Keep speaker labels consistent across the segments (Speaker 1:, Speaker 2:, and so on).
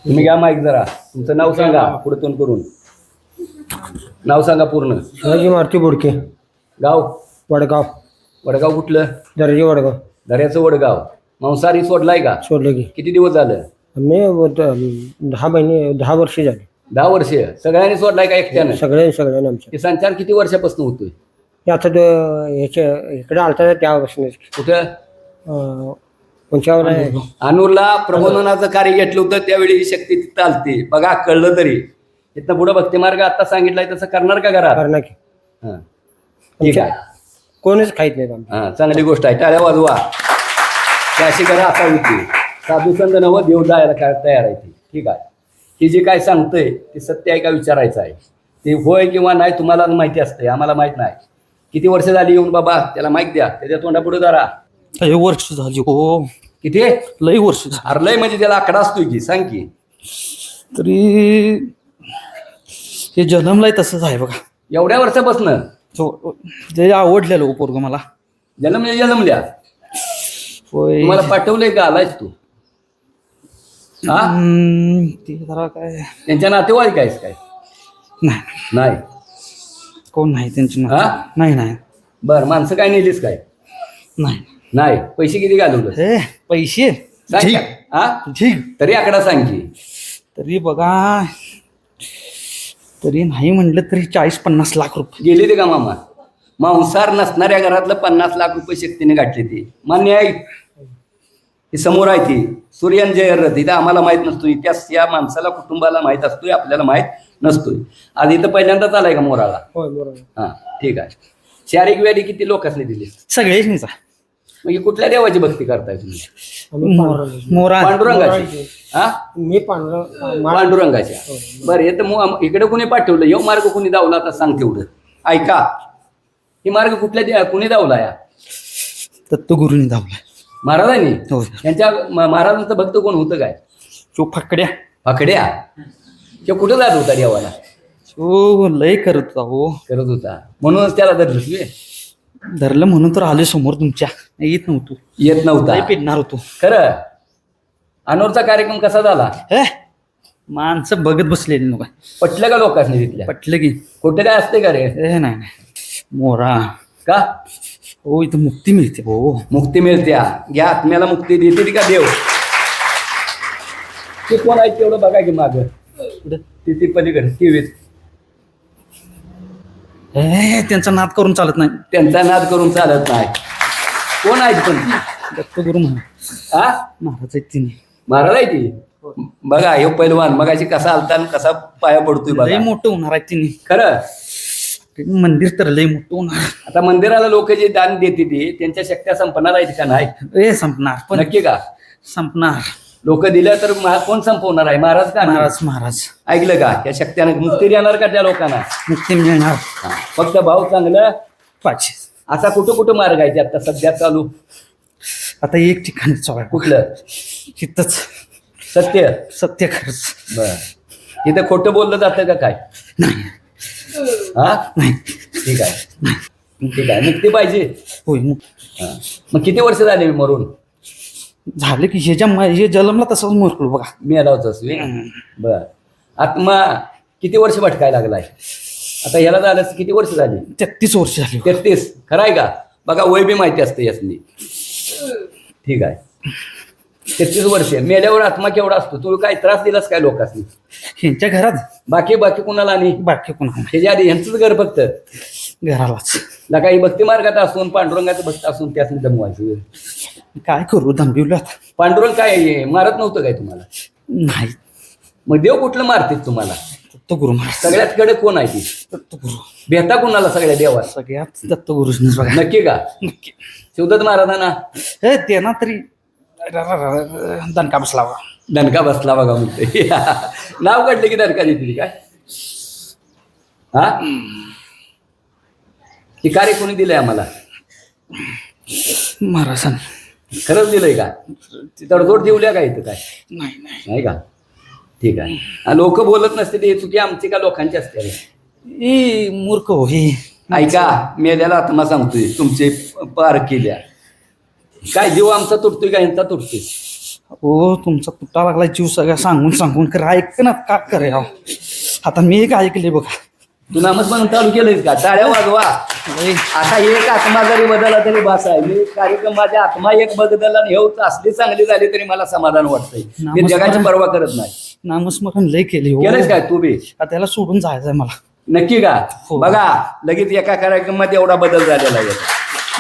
Speaker 1: तुम्ही घ्या माईक जरा. तुमचं नाव सांगा पुढे तोंड करून. नाव सांगा पूर्ण.
Speaker 2: शिवाजी मारुती बोडके,
Speaker 1: गाव
Speaker 2: वडगाव.
Speaker 1: वडगाव कुठलं?
Speaker 2: दर्जे वडगाव.
Speaker 1: दर्याचं वडगाव. मांसाहारी सोडलाय का?
Speaker 2: सोडलं की
Speaker 1: किती दिवस झालं?
Speaker 2: मी 10 महिने 10 वर्ष झाली.
Speaker 1: 10 वर्ष. सगळ्यांनी सोडलाय का एकट्यानं?
Speaker 2: सगळ्यांना आमच्या
Speaker 1: हे संचार किती वर्षापासून होतोय?
Speaker 2: हे आता ह्याच्या इकडे आलता त्यापासून
Speaker 1: कुठं?
Speaker 2: कोणच्यावर आहे
Speaker 1: अनूरला प्रबोधनाचं कार्य घेतलं होतं त्यावेळी ही शक्ती तिथं आलती. बघा कळलं तरी. इथनं पुढं भक्ती मार्ग आता सांगितलाय तसं करणार का घरात?
Speaker 2: करणार की.
Speaker 1: हां ठीक आहे.
Speaker 2: कोणच खाईत नाही आमच्या.
Speaker 1: हां चांगली गोष्ट आहे. टाळ्या वाजवा. त्याशी करा आता होती. साधू संत नवं देव जायला काय तयार आहे ती. ठीक आहे. ही जी काय सांगतंय ते सत्य आहे का विचारायचं आहे. ते होय किंवा नाही तुम्हाला माहिती असते, आम्हाला माहित नाही. किती वर्ष झाली येऊन बाबा? त्याला माहिती द्या. त्याच्या तोंडापुढे जरा.
Speaker 3: लय वर्ष झाली हो.
Speaker 1: किती?
Speaker 3: लय वर्ष झाली.
Speaker 1: अरे लय म्हणजे त्याला आकडा असतोय की. सांग की.
Speaker 3: तरी हे जन्मलाय तसंच आहे बघा.
Speaker 1: एवढ्या वर्षापासनं
Speaker 3: ते आवडलेलं पोरग मला.
Speaker 1: जन्मल्या
Speaker 3: होय.
Speaker 1: तुम्हाला पाठवलंय का? आलायस तू? हा
Speaker 3: ते जरा काय
Speaker 1: त्यांच्या नातेवाईक आहेस काय?
Speaker 3: नाही,
Speaker 1: नाही.
Speaker 3: कोण नाही त्यांची नातं.
Speaker 1: हा?
Speaker 3: नाही
Speaker 1: बर माणसं काय नेलीस काय?
Speaker 3: नाही.
Speaker 1: नाही. पैसे किती घालवलं?
Speaker 3: हे पैसे
Speaker 1: सांग
Speaker 3: ठीक.
Speaker 1: का? हा
Speaker 3: ठीक.
Speaker 1: तरी आकडा सांग की.
Speaker 3: तरी बघा, तरी नाही म्हणलं तरी 40-50 लाख रुपये
Speaker 1: गेली ते का मामा? मांसाहार नसणाऱ्या घरातलं 50 लाख रुपये शक्तीने गाठले ते. मान्य आहे? ती समोर आहे ती सूर्यन जयरथ. इथं आम्हाला माहित नसतो इतिहास. या माणसाला कुटुंबाला माहित असतोय, आपल्याला माहित नसतोय. आज इथं पहिल्यांदाच आलाय का मोराला?
Speaker 2: होय बरोबर.
Speaker 1: हा ठीक आहे. शारीरिक व्याधी किती लोकांनी दिली?
Speaker 3: सगळेच नाही.
Speaker 1: म्हणजे कुठल्या देवाची भक्ती करताय तुम्ही?
Speaker 2: आम्ही पांडुरंग.
Speaker 3: मोरा
Speaker 1: पांडुरंगाची. हा
Speaker 2: मी पांडुरंग
Speaker 1: पांडुरंगाच्या. बरं हे तर इकडे कुणी पाठवलं? यो मार्ग कुणी दावला आता सांग तेवढं. ऐका. ही मार्ग कुठल्या कुणी दावला? या
Speaker 3: दत्तगुरूंनी धावलाय.
Speaker 1: महाराजांनी?
Speaker 3: हो.
Speaker 1: त्यांच्या महाराजांचं भक्त कोण होतं काय?
Speaker 3: तो फकड्या.
Speaker 1: आकड्या. ते कुठं जात होता देवाला?
Speaker 3: तो लय करत होता हो.
Speaker 1: करत होता म्हणूनच त्याला धरलं.
Speaker 3: धरलं म्हणून तर आले समोर तुमच्या. येत नव्हतो.
Speaker 1: येत नव्हता.
Speaker 3: लय पेडणार होतो.
Speaker 1: खरं. अनोरचा कार्यक्रम कसा झाला?
Speaker 3: हे माणसं बघत बसलेली नका.
Speaker 1: पटलं का लोकांनी तिथल्या?
Speaker 3: पटलं की.
Speaker 1: कुठे काय असते का रे?
Speaker 3: हे नाही मोरा.
Speaker 1: का?
Speaker 3: हो इथं मुक्ती मिळते हो.
Speaker 1: मुक्ती मिळते. घ्या आत्म्याला मुक्ती देते का देव? ते कोण आहे तेवढं बघा की माग ती पलीकडे टीव्हीत.
Speaker 3: हे त्यांचा नाद करून चालत नाही.
Speaker 1: त्यांचा नाद करून चालत नाही. कोण आहे पण ती?
Speaker 3: दत्तगुरू म्हणून
Speaker 1: हा
Speaker 3: महाराज आहेत तिने.
Speaker 1: महाराज आहे ती. बघा हे पैलवान मगाशी कसा आलता आणि कसा पाया पडतोय
Speaker 3: लय
Speaker 1: बघा.
Speaker 3: मोठं होणार आहे तिने.
Speaker 1: खरं.
Speaker 3: मंदिर तर लय मोठं होणार.
Speaker 1: आता मंदिराला लोक जे दान देते ती त्यांच्या शक्त्या संपणार आहेत का? नाही.
Speaker 3: हे संपणार पण.
Speaker 1: नक्की का?
Speaker 3: संपणार.
Speaker 1: लोक दिल्या तर कोण संपवणार आहे? महाराज का?
Speaker 3: महाराज
Speaker 1: ऐकलं का? त्या शक्त्याने मुक्ती देणार का त्या लोकांना?
Speaker 3: मुक्ती मिळणार.
Speaker 1: फक्त भाव चांगलं
Speaker 3: पाहिजे.
Speaker 1: असा कुठं मार्ग आहे ते आता सध्या चालू?
Speaker 3: आता एक ठिकाणी चालू आहे.
Speaker 1: कुठलं?
Speaker 3: तिथंच
Speaker 1: सत्य.
Speaker 3: सत्य खरंच.
Speaker 1: बर इथं खोटं बोललं जातं का काय?
Speaker 3: नाही.
Speaker 1: हा
Speaker 3: नाही.
Speaker 1: ठीक आहे. ठीक आहे. मुक्ती पाहिजे.
Speaker 3: होय.
Speaker 1: हा. मग किती वर्ष झाले मरून?
Speaker 3: झालं की हे जलमला तसंच मोरकलो बघा.
Speaker 1: मी आलावच. बर आत्मा किती वर्ष भटकाय लागलाय? आता ह्याला झालं किती वर्ष झाली?
Speaker 3: 33 वर्ष झाली.
Speaker 1: 33. खरं आहे का? बघा वय बी माहिती असते यासनी. ठीक आहे. 33 वर्ष. मेल्यावर आत्मा केवढा असतो? तू काय त्रास दिलास काय लोकांनी?
Speaker 3: ह्यांच्या घरात
Speaker 1: बाकी कुणाला नाही?
Speaker 3: बाकी कोणा
Speaker 1: ह्याच्या आधी ह्यांचंच घर फक्त.
Speaker 3: घरालाच.
Speaker 1: काही भक्ती मार्गात असून पांडुरंगाचं भक्त असून त्यासनी दमवायचं.
Speaker 3: काय करू दंबिवलं आता.
Speaker 1: पांडुरंग काय मारत नव्हतं काय तुम्हाला?
Speaker 3: नाही.
Speaker 1: मग देव कुठलं मारते तुम्हाला?
Speaker 3: दत्तगुरू महाराज.
Speaker 1: सगळ्यात कडे कोण आहे ती?
Speaker 3: दत्तगुरू.
Speaker 1: भेटा कोणाला सगळ्या देवात?
Speaker 3: सगळ्यात दत्तगुरूच बघा.
Speaker 1: नक्की का?
Speaker 3: नक्की.
Speaker 1: शिवदत्त महाराजांना
Speaker 3: हे ते ना तरी दणका बसला बघा.
Speaker 1: दणका बसला बघा म्हणते. नाव काढले की दणका देते काय? हा हे कार्य कोणी दिलंय आम्हाला?
Speaker 3: महाराजांनी.
Speaker 1: खरंच दिलंय का? तडजोड देऊल्या का इथं काय?
Speaker 3: नाही.
Speaker 1: नाही का? ठीक आहे. लोक बोलत नसते ते चुकी आमची का लोकांची असते?
Speaker 3: ए मूर्ख हो हे.
Speaker 1: ऐका मेल्याला आत्मा सांगतोय तुमचे पार केल्या. काय जीव आमचा तुटतोय का ह्यांचा तुटतोय?
Speaker 3: हो तुमचा तुटा लागला जीव सगळा सांगून सांगून कर ऐक ना का करे अहो. आता मी एक ऐकले बघा
Speaker 1: तू नामच म्हणून चालू केलंयस का? टाळ्या वाजवा.
Speaker 3: लय
Speaker 1: आता एक आत्मा जरी बदलला तरी बास आहे. मी कार्यक्रम माझ्या आत्मा एक बदलला आणि हे असली चांगली झाली तरी मला समाधान वाटतंय. मी जगाची पर्वा करत नाही.
Speaker 3: नामस्मरण लय केले हो
Speaker 1: केलंयस काय तू बी?
Speaker 3: आता त्याला सोडून जायचंय मला.
Speaker 1: नक्की का?
Speaker 3: हो.
Speaker 1: बघा लगेच एका कार्यक्रमात एवढा बदल झालेला आहे.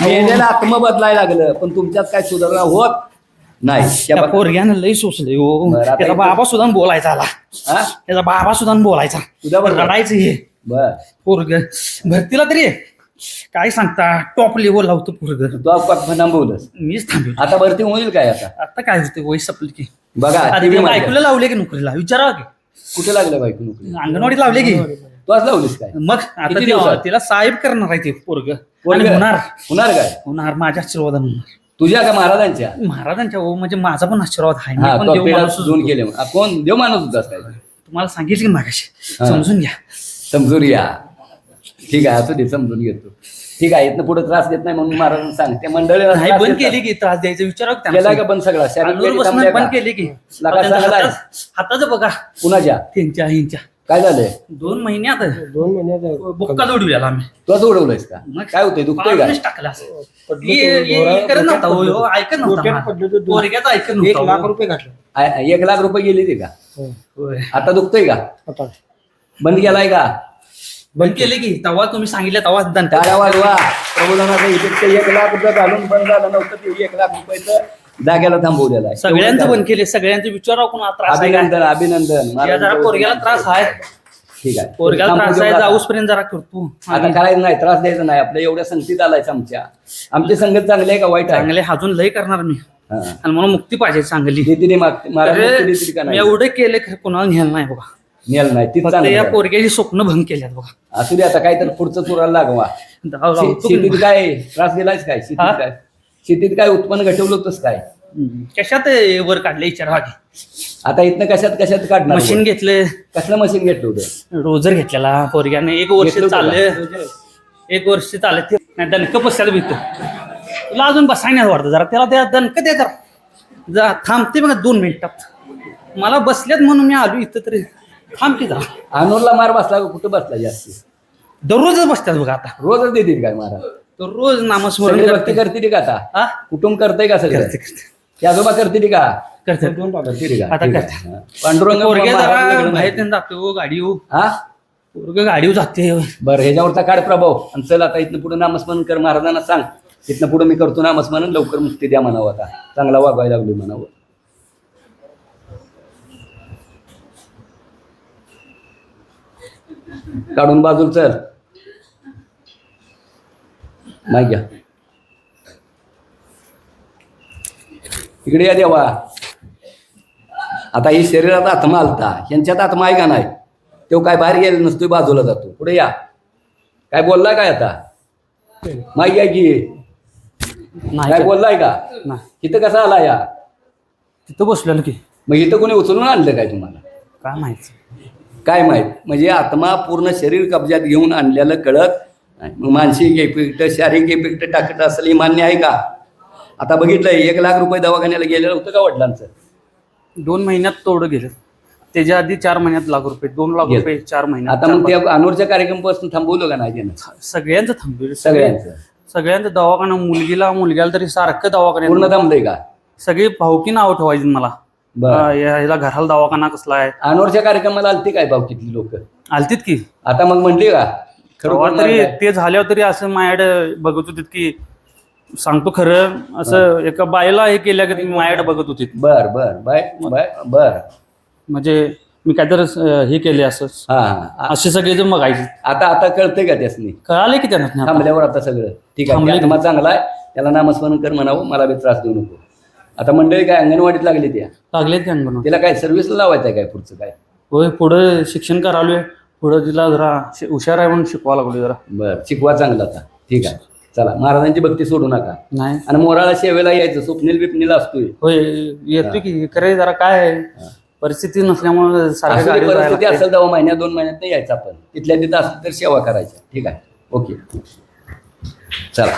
Speaker 1: मेलेला आत्म बदलायला लागलं पण तुमच्यात काय सुधारणा होत नाही.
Speaker 3: त्या पोरग्यानं लय सोचले हो.
Speaker 1: बरं, आता
Speaker 3: त्याचा बाबा सुद्धा बोलायचा आला.
Speaker 1: हा?
Speaker 3: त्याचा बाबा सुद्धा बोलायचा.
Speaker 1: तुझ्या बरोबर?
Speaker 3: रडायचं हे
Speaker 1: बर
Speaker 3: पोरग भरतीला तरी काय सांगता टॉप लेवल लावतो पोरग.
Speaker 1: तू थांबवलंस.
Speaker 3: मीच थांबेल.
Speaker 1: आता भरती होईल काय आता?
Speaker 3: आता काय होते वय संपली की
Speaker 1: बघा
Speaker 3: आता
Speaker 1: TV
Speaker 3: ते
Speaker 1: मध्ये.
Speaker 3: बायकोला लावले की नोकरीला विचारावं की
Speaker 1: कुठे लागलं बायको नोकरी?
Speaker 3: अंगणवाडी लावले की
Speaker 1: तू आज लावलीस काय?
Speaker 3: मग आता
Speaker 1: किती दिवसात?
Speaker 3: तिला साहेब करणार आहे ते पोरग
Speaker 1: पोरगं?
Speaker 3: होणार
Speaker 1: होणार काय?
Speaker 3: होणार माझ्या आशीर्वादानं होणार.
Speaker 1: तुझ्या का महाराजांच्या?
Speaker 3: महाराजांच्या हो म्हणजे माझा पण आशीर्वाद आहे. मी
Speaker 1: हा
Speaker 3: पण
Speaker 1: तो
Speaker 3: देव
Speaker 1: पिढा
Speaker 3: माणूसच
Speaker 1: दोन
Speaker 3: होतो.
Speaker 1: केले. कोण देव माणूस होतास काय?
Speaker 3: तुम्हाला सांगितलं की मागाशी
Speaker 1: हा.
Speaker 3: समजून घ्या.
Speaker 1: समजून या. ठीक आहे असू दे समजून घेतो. ठीक आहे इथनं पुढे त्रास देत नाही म्हणून महाराज सांगते मंडळी
Speaker 3: नाही बंद केली की त्रास द्यायचं विचारावं की
Speaker 1: केला
Speaker 3: त्यांना.
Speaker 1: का बंद सगळा? शारीरिक
Speaker 3: अंगावर
Speaker 1: वेळी
Speaker 3: बसणं
Speaker 1: थांबल्या
Speaker 3: बंद
Speaker 1: का?
Speaker 3: केली की
Speaker 1: लगा चांगला आहे.
Speaker 3: हाताचं बघा
Speaker 1: कुणाच्या?
Speaker 3: त्यांच्या हिंच्या
Speaker 1: काय झालंय?
Speaker 3: 2 महिन्यात
Speaker 2: 2 महिन्यात
Speaker 3: बुक्का जोडूया आम्ही
Speaker 1: तुझं उडवलंयस का? काय होतंय दुखतोय का?
Speaker 3: पाऊलच टाकला असं. करत नव्हता हो, हो, ऐकत
Speaker 2: डोक्यात पडलं तर
Speaker 3: नव्हता पोरग्याचं ऐकत
Speaker 2: 1
Speaker 3: नव्हता
Speaker 2: लाख
Speaker 3: हो.
Speaker 2: रुपये घातले.
Speaker 1: 1 लाख रुपये गेले ते का?
Speaker 3: होय.
Speaker 1: आता दुखतोय का?
Speaker 2: आता
Speaker 1: बंद केलाय का?
Speaker 3: बंद केले की तेव्हा तुम्ही सांगितलं तेव्हा दंड
Speaker 1: टाळ्या वाजवा. प्रबोधनाचं इफेक्ट 1 लाख रुपये घालून बंद झालं नव्हतं ते 1 लाख रुपयाचं जाग्याला थांबवलेलं आहे.
Speaker 3: सगळ्यांचं बंद केले. सगळ्यांचं विचारावं कोणा त्रास आहे का?
Speaker 1: अभिनंदन अभिनंदन.
Speaker 3: या जरा पोरग्याला त्रास आहे.
Speaker 1: ठीक आहे
Speaker 3: पोरग्याला त्रास आहे
Speaker 1: थांबू देऊ
Speaker 3: जाऊस पर्यंत जरा करतो.
Speaker 1: आता करायचं नाही त्रास द्यायचा नाही. आपल्या एवढ्या संगतीत आलायचं आमची संगत चांगली आहे का वाईट आहे?
Speaker 3: चांगले अजून लय करणार मी
Speaker 1: हा.
Speaker 3: आणि मला मुक्ती पाहिजे चांगली.
Speaker 1: देतीने महाराज
Speaker 3: अरे,
Speaker 1: मुक्ती देतील का
Speaker 3: मी
Speaker 1: नाही?
Speaker 3: एवढं केलं खरं कोणाला घ्यायला नाही बघा.
Speaker 1: नेल नाही तीच
Speaker 3: फक्त
Speaker 1: चांगलं
Speaker 3: या
Speaker 1: आहे.
Speaker 3: पोरग्याची स्वप्न भंग केल्यात बघा.
Speaker 1: असू दे आता काय तर पुढचं चुराला लागवा.
Speaker 3: लावतो की
Speaker 1: शेतीत काय त्रास दिलायस काय? शेतीत
Speaker 3: हा?
Speaker 1: काय शेतीत काय उत्पन्न घटवलं होतंस काय?
Speaker 3: कशात वर काढले विचारा की.
Speaker 1: आता इथनं कशात काढणार?
Speaker 3: मशीन घेतले
Speaker 1: कसलं मशीन घेतलं होतं?
Speaker 3: रोजर घेतलेला पोरग्याने 1 वर्ष
Speaker 1: घेतलं होतं
Speaker 3: चाललं. 1 वर्ष चाललं ते नाही दणकं बसायला भेटतो. तुला अजून बसायला वाटतं जरा त्याला त्या दणकं दे जरा थांबते बघा 2 मिनिटात. मला बसल्यात म्हणून मी आलो इथं तरी थांबते जरा.
Speaker 1: अनूरला मार बसला का कुठं बसला जास्त?
Speaker 3: दररोजच बसतात बघा आता.
Speaker 1: रोजच देतील काय महाराज?
Speaker 3: तर रोज नामस्मरण
Speaker 1: सगळी भक्ती करते का आता?
Speaker 3: हा?
Speaker 1: कुटुंब करतंय का सगळं?
Speaker 3: करते करते
Speaker 1: ते आजोबा करते का?
Speaker 3: करते
Speaker 1: करते का?
Speaker 3: आता
Speaker 1: ठीक
Speaker 3: करते.
Speaker 1: आहे. हा. पांडुरंग
Speaker 3: पोरगे
Speaker 1: महाराज
Speaker 3: जरा
Speaker 1: वेगळं
Speaker 3: बाहेर
Speaker 1: नाही.
Speaker 3: त्यांनी जातो गाडीवर.
Speaker 1: हा
Speaker 3: पोरग गाडीवर जाते.
Speaker 1: बरं ह्याच्यावरचा काढ प्रभाव आणि चल आता इथनं पुढे नामस्मरण कर. महाराजांना सांग इथनं पुढे मी करतो नामस्मरण. लवकर मुक्ती द्या म्हणावं. आता चांगला वागवायला लागली म्हणावं. काढून बाजूला चल. नाही घ्या इकडे या देवा. आता ही शरीरात आत्मा आलता यांच्यात आत्मा आहे का नाही? तो काय बाहेर गेला नसतो बाजूला जातो. पुढे या. काय बोललाय काय आता? माहिती आहे की
Speaker 3: नाही
Speaker 1: काय बोललाय का?
Speaker 3: नाही.
Speaker 1: इथं कसा आला या?
Speaker 3: तिथं बसलेलं की
Speaker 1: मग इथं कोणी उचलून आणलं काय तुम्हाला?
Speaker 3: काय माहिती.
Speaker 1: काय माहित? म्हणजे आत्मा पूर्ण शरीर कब्जात घेऊन आणलेलं कळत नाही. मग मानसिक इफेक्ट शारीरिक इफेक्ट टाकत असेल हे मान्य आहे का? आता बघितलंय 1 लाख रुपये दवाखान्याला गेलेलं होतं का वडिलांचं?
Speaker 3: 2 महिन्यात तेवढं गेलं. त्याच्या आधी 4 महिन्यात ₹1 लाख, 2 लाख रुपये 4 महिन्यात.
Speaker 1: आता मग त्या अनूरच्या कार्यक्रमापासून थांबवलं का नाही त्यानं?
Speaker 3: सगळ्यांचं थांबवलं.
Speaker 1: सगळ्यांचं
Speaker 3: दवाखाना मुलग्याला तरी सारखं दवाखान्यात.
Speaker 1: पूर्ण थांबलंय का?
Speaker 3: सगळी भावकी नाव ठेवायची मला.
Speaker 1: बरं.
Speaker 3: ह्याला घराला दवाखाना कसला आहे.
Speaker 1: अनोरच्या कार्यक्रमाला आलती काय भावकीतली लोक?
Speaker 3: आलतीत की
Speaker 1: आता मग म्हणली का
Speaker 3: तेव्हा
Speaker 1: खरोखर
Speaker 3: तरी
Speaker 1: मारलंय?
Speaker 3: ते झाल्यावर तरी असं माझ्याकडे बघत होतीत की सांगतो खरं असं एका बायला हे केल्या की माझ्याकडे बघत होतीत.
Speaker 1: बर बर बाय बाय बर.
Speaker 3: म्हणजे मी काहीतरी हे केले असं
Speaker 1: हा हा.
Speaker 3: असे सगळे जण बघायचे.
Speaker 1: आता आता कळतंय का त्यासनी?
Speaker 3: कळाले की त्यांना.
Speaker 1: थांबल्यावर आता सगळं ठीक आहे.
Speaker 3: थांबले.
Speaker 1: आत्मा चांगला आहे त्याला नामस्मरण कर म्हणावं. मला बी त्रास देऊ नको. आता मंडळी काय अंगणवाडीत लागली त्या?
Speaker 3: लागले ते अंगण.
Speaker 1: तिला काय सर्व्हिसला लावायचं आहे काय पुढचं काय?
Speaker 3: होय पुढे शिक्षण करालोय. पुढे तिला जरा हुशार आहे म्हणून शिकवा लागलोय जरा.
Speaker 1: बर शिकवा चांगलं आता. ठीक आहे चला. महाराजांची भक्ती सोडू नका.
Speaker 3: नाही
Speaker 1: आणि मोराला सेवेला यायचं. स्वप्नील बिपनीला असतोय.
Speaker 3: होय येतो की खरे जरा काय आहे परिस्थिती नसल्यामुळे सारख्या
Speaker 1: असं
Speaker 3: गाडीवर
Speaker 1: परिस्थिती
Speaker 3: जायला
Speaker 1: असेल तेव्हा 1-2 महिन्यात नाही यायचं आपण. तिथल्या तिथं असेल तर सेवा करायची. ठीक आहे ओके चला.